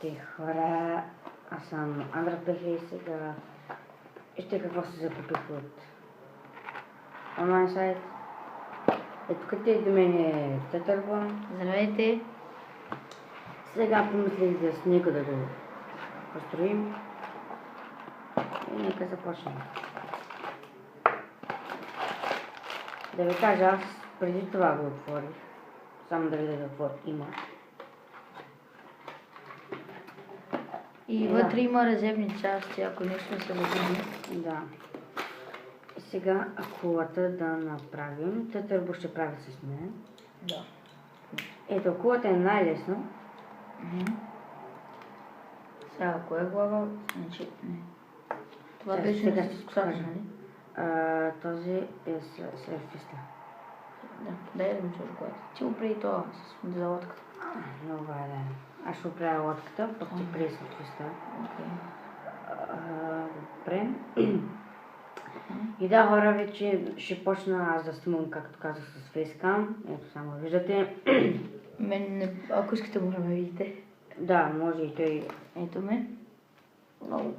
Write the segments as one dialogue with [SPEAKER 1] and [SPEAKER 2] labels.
[SPEAKER 1] Здравейте хора, аз съм Андра Пехе и сега вижте какво се закупих от онлайн сайт. Ето къде до мен е Тетърбън.
[SPEAKER 2] Здравейте!
[SPEAKER 1] Сега помислих да с него да го построим и нека започнем. Да ви кажа, аз преди това го отворих, само да видя какво има.
[SPEAKER 2] И вътре има резервни части, ако нещо се загуби.
[SPEAKER 1] Да. И сега акулата да направим. Тетърбо ще прави с мен.
[SPEAKER 2] Да.
[SPEAKER 1] Ето, акулата е най-лесно.
[SPEAKER 2] Сега, ако е глава, значи не. Това
[SPEAKER 1] Сега
[SPEAKER 2] беше
[SPEAKER 1] ще
[SPEAKER 2] с косата,
[SPEAKER 1] кажа.
[SPEAKER 2] нали?
[SPEAKER 1] Този е серфиста.
[SPEAKER 2] Да, дай да ми чуеш главата. Ти го преди това с залодката.
[SPEAKER 1] Много е, да. Аз ще оправя лодката, пък ти преди серфиста.
[SPEAKER 2] Окей.
[SPEAKER 1] Добре. И да, хора, вече ще почна аз да снимам, както казах, с фейскам. Ето, само виждате.
[SPEAKER 2] Ако искате, може да ме видите.
[SPEAKER 1] Да, може и той.
[SPEAKER 2] Ето ме. Много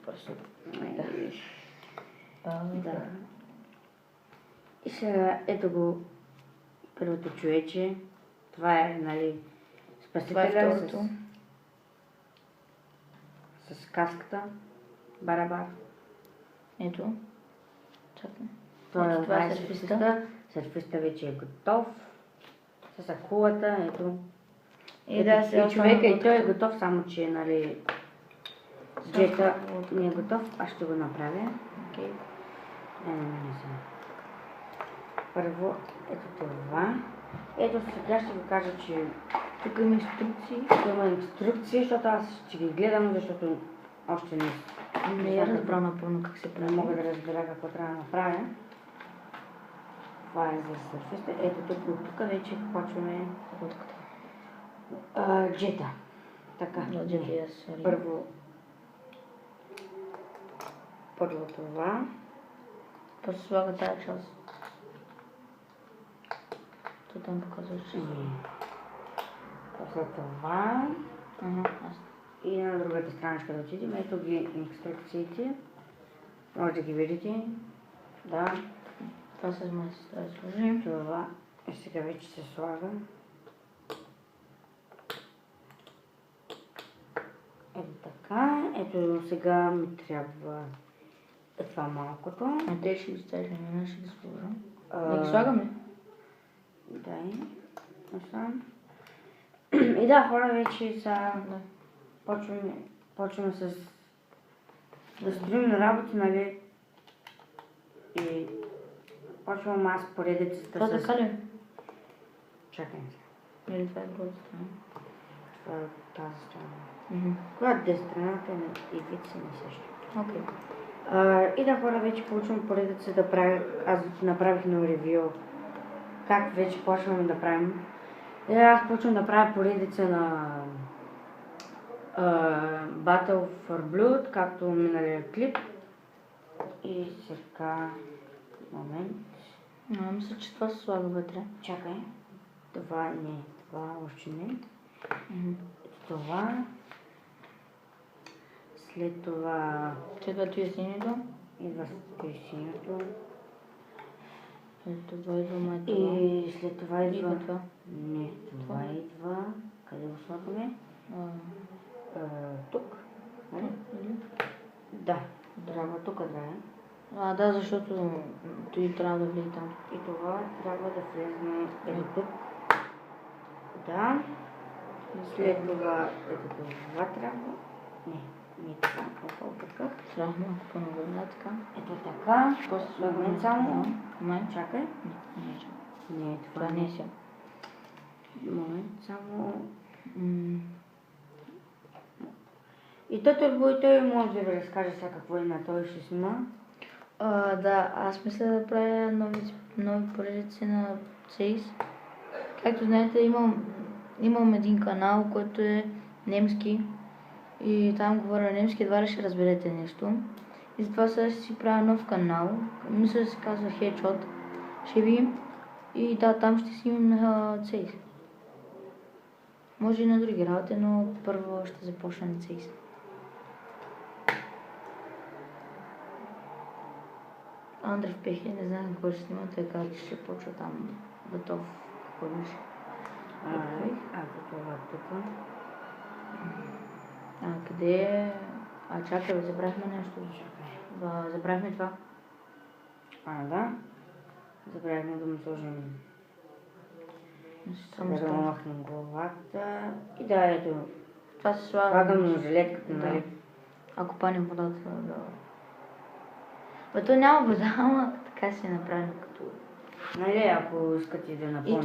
[SPEAKER 2] просто.
[SPEAKER 1] Да. И сега, ето го, първото човече. Това е, нали, спасителя с каската, барабар.
[SPEAKER 2] Ето. Чакай.
[SPEAKER 1] Това е серфиста. Серфиста вече е готов. С акулата, ето.
[SPEAKER 2] И да, сега
[SPEAKER 1] човека и той е готов, само че, нали, джета не е готов. Аз ще го направя.
[SPEAKER 2] Окей.
[SPEAKER 1] Не сега. Първо, ето това. Ето сега ще ви кажа, че
[SPEAKER 2] Тук има инструкции.
[SPEAKER 1] тук има инструкции, защото аз ще ги гледам, защото още
[SPEAKER 2] Не я разбра напълно как се прави.
[SPEAKER 1] не мога да разбера какво трябва да направя. Това е за серфиста. Ето тук вече почваме
[SPEAKER 2] лодката.
[SPEAKER 1] Джета. Така. Първо това.
[SPEAKER 2] После слага тази част. То там показваш.
[SPEAKER 1] После това.
[SPEAKER 2] Аз.
[SPEAKER 1] И на другата страничка да отидем. Ето ги инструкциите. Може да ги видите. Да.
[SPEAKER 2] Това с месец трябва да сложим.
[SPEAKER 1] Това. И сега вече се слага. Ето така. Ето сега ми трябва това малкото.
[SPEAKER 2] А те ще ги ставиш на мен, ще ги сложим. Да ги слагаме?
[SPEAKER 1] Дай. Насам. И да, хора, вече са... Почваме с... да строим на работи, нали? И почвам аз поредицата
[SPEAKER 2] Това така ли?
[SPEAKER 1] Чакай се.
[SPEAKER 2] Или това е другата страна?
[SPEAKER 1] Това е тази страна. Когато е страната и вид са не също.
[SPEAKER 2] Окей.
[SPEAKER 1] И да, хора, вече получвам поредица да правя... Аз направих на ревю как вече почваме да правим. И аз почвам да правя поредица на Battle for Blood, както миналия клип. И сега... Момент.
[SPEAKER 2] Мисля, че това се слага вътре.
[SPEAKER 1] Чакай. Това не. Това още не. Това. След това...
[SPEAKER 2] Следва и синето.
[SPEAKER 1] Идва синето.
[SPEAKER 2] След това идва моето.
[SPEAKER 1] И след това идва...
[SPEAKER 2] това.
[SPEAKER 1] Не, това идва... Къде го слагаме? Тук. Да, трябва тук да е.
[SPEAKER 2] Да, защото той трябва да влезе там.
[SPEAKER 1] И това трябва да влезне ето тук. Да. След това ето това трябва. Не така, така.
[SPEAKER 2] Слагаме малко по-нагоре, така.
[SPEAKER 1] Ето така.
[SPEAKER 2] После
[SPEAKER 1] Момент само. Чакай.
[SPEAKER 2] Не,
[SPEAKER 1] това
[SPEAKER 2] не е сега.
[SPEAKER 1] Момент само. И той може да ви разкаже сега какво има, той ще снима.
[SPEAKER 2] Да, аз мисля да правя нови поредици на CS. Както знаете, имам един канал, който е немски. И там говоря немски, едва ли ще разберете нещо. И затова сега ще си правя нов канал. Мисля да се казва Headshot. Ще ви. И да, там ще снимам на CS. Може и на други работи, но първо ще започна на CS. Андрев Пехи, не знам какво ще снима, той каза, че ще почва там готов. Какво беше?
[SPEAKER 1] Това тук.
[SPEAKER 2] Къде е? Чакай, забравихме нещо. Забравихме това.
[SPEAKER 1] Да. Забравихме да му сложим.
[SPEAKER 2] Само
[SPEAKER 1] Да махнем главата. И да, ето.
[SPEAKER 2] Това се слага.
[SPEAKER 1] Слагам на жилетката, нали?
[SPEAKER 2] Ако паним водата, да. То няма вода, ама така си направим като...
[SPEAKER 1] Нали, ако искате да напомниш.
[SPEAKER 2] И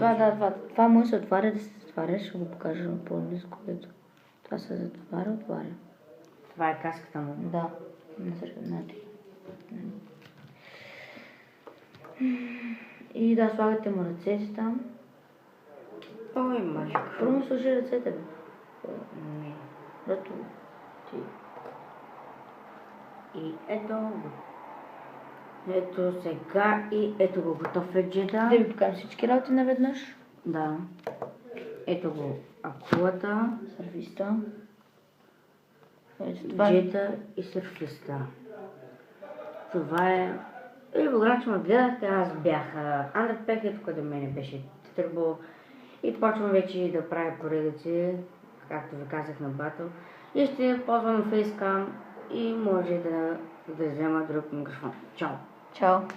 [SPEAKER 2] това може да се отваря, да се затваря, ще го покажа по-близко. Това се отваря.
[SPEAKER 1] Това е каската му.
[SPEAKER 2] Да, на сървенати. И да, слагате му ръцете там.
[SPEAKER 1] Ой, мажко.
[SPEAKER 2] Първо му сложи ръцете, бе.
[SPEAKER 1] Не.
[SPEAKER 2] Ръто. Ти.
[SPEAKER 1] И ето сега и ето го готов е джеда.
[SPEAKER 2] Да ви покажем всички работи наведнъж.
[SPEAKER 1] Да. Ето го акулата,
[SPEAKER 2] Сървиста. Ето това.
[SPEAKER 1] джеда и сърфиста. Това е... Благодаря, че ме гледахте, аз бях Андрев Пехи, тук до мене беше Тетърбо. И почвам вече да правя поредици, както ви казах на батъл. И ще ползвам фейскам и може да взема друг микрофон. Чао!
[SPEAKER 2] Чао!